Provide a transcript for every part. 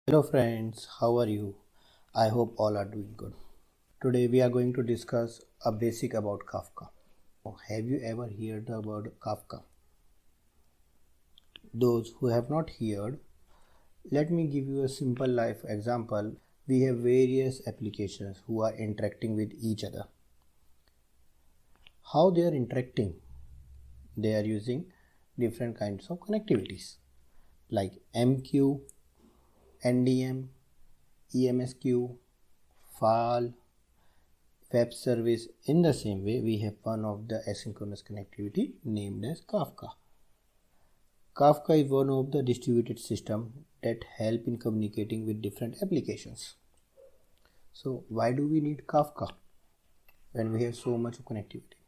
Hello friends, how are you? I hope all are doing good. Today we are going to discuss a basic about Kafka. Have you ever heard about Kafka? Those who have not heard, let me give you a simple life example. We have various applications who are interacting with each other. How they are interacting? They are using different kinds of connectivities like MQ, NDM, EMSQ, FAL, web service. In the same way, we have one of the asynchronous connectivity named as Kafka. Kafka is one of the distributed system that help in communicating with different applications. So why do we need Kafka when we have so much of connectivity?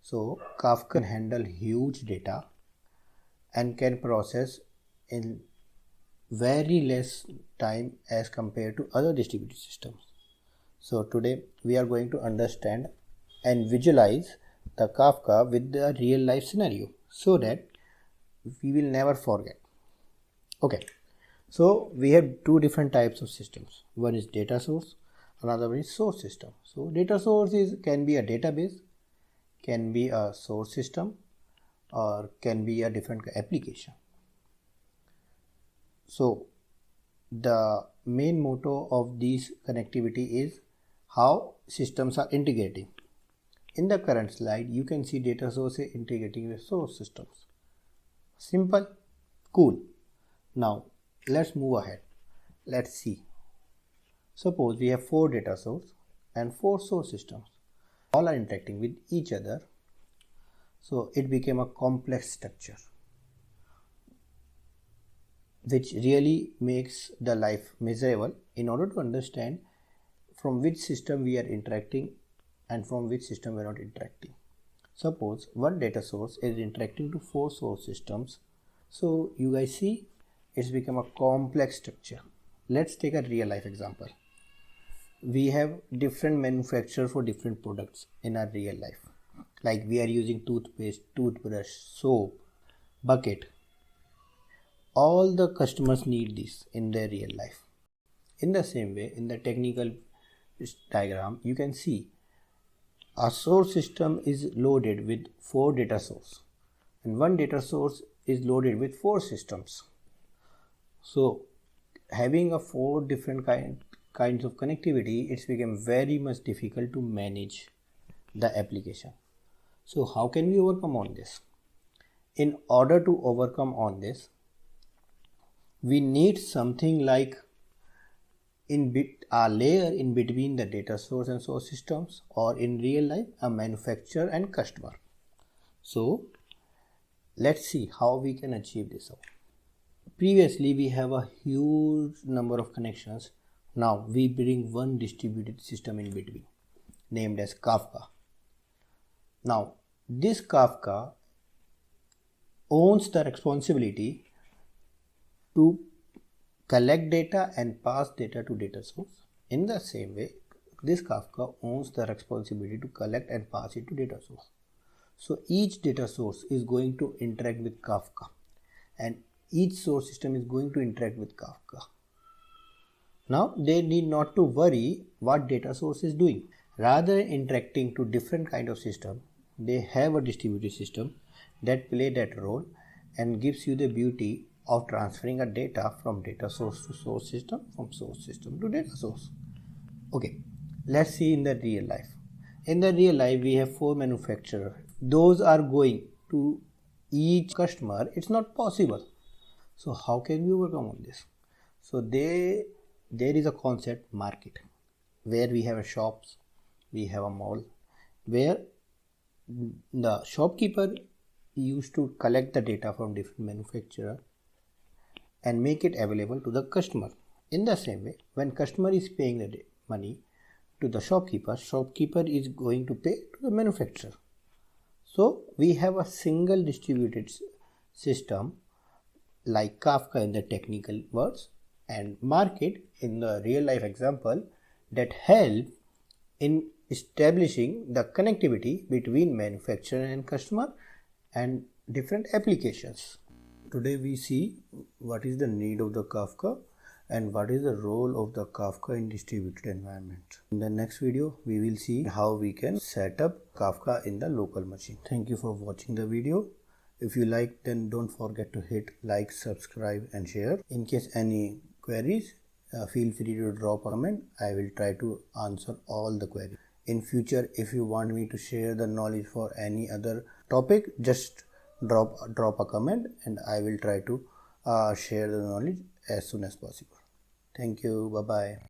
So Kafka can handle huge data and can process in very less time as compared to other distributed systems. So today we are going to understand and visualize the Kafka with the real life scenario so that we will never forget. Okay, so we have two different types of systems. One is data source, another one is source system. So data source can be a database, can be a source system, or can be a different application. So the main motto of this connectivity is how systems are integrating. In the current slide, you can see data source integrating with source systems. Simple, cool. Now let's move ahead. Let's see. Suppose we have 4 data sources and 4 source systems. All are interacting with each other. So it became a complex structure, which really makes the life miserable in order to understand from which system we are interacting and from which system we are not interacting. Suppose one data source is interacting to 4 source systems. So you guys see it's become a complex structure. Let's take a real life example. We have different manufacturers for different products in our real life. Like we are using toothpaste, toothbrush, soap, bucket. All the customers need this in their real life. In the same way, in the technical diagram, you can see a source system is loaded with 4 data sources and one data source is loaded with 4 systems. So having a 4 different kinds of connectivity, it's become very much difficult to manage the application. So how can we overcome on this? In order to overcome on this, we need something like a layer in between the data source and source systems, or in real life a manufacturer and customer. So let's see how we can achieve this. Previously we have a huge number of connections. Now we bring one distributed system in between named as Kafka. Now this Kafka owns the responsibility to collect data and pass data to data source. In the same way, this Kafka owns the responsibility to collect and pass it to data source. So each data source is going to interact with Kafka and each source system is going to interact with Kafka. Now they need not to worry what data source is doing. Rather than interacting to different kind of system, they have a distributed system that play that role and gives you the beauty of transferring a data from data source to source system, from source system to data source. Okay, let's see in the real life. In the real life, we have 4 manufacturers. Those are going to each customer. It's not possible. So how can we overcome on this? So there is a concept market where we have a shops, we have a mall where the shopkeeper used to collect the data from different manufacturer and make it available to the customer. In the same way, when customer is paying the money to the shopkeeper, shopkeeper is going to pay to the manufacturer. So we have a single distributed system like Kafka in the technical words and market in the real life example that help in establishing the connectivity between manufacturer and customer and different applications. Today we see what is the need of the Kafka and what is the role of the Kafka in distributed environment. In the next video, we will see how we can set up Kafka in the local machine. Thank you for watching the video. If you like, then don't forget to hit like, subscribe and share. In case any queries, feel free to drop a comment. I will try to answer all the queries. In future, if you want me to share the knowledge for any other topic, just drop a comment and I will try to share the knowledge as soon as possible. Thank you. Bye bye.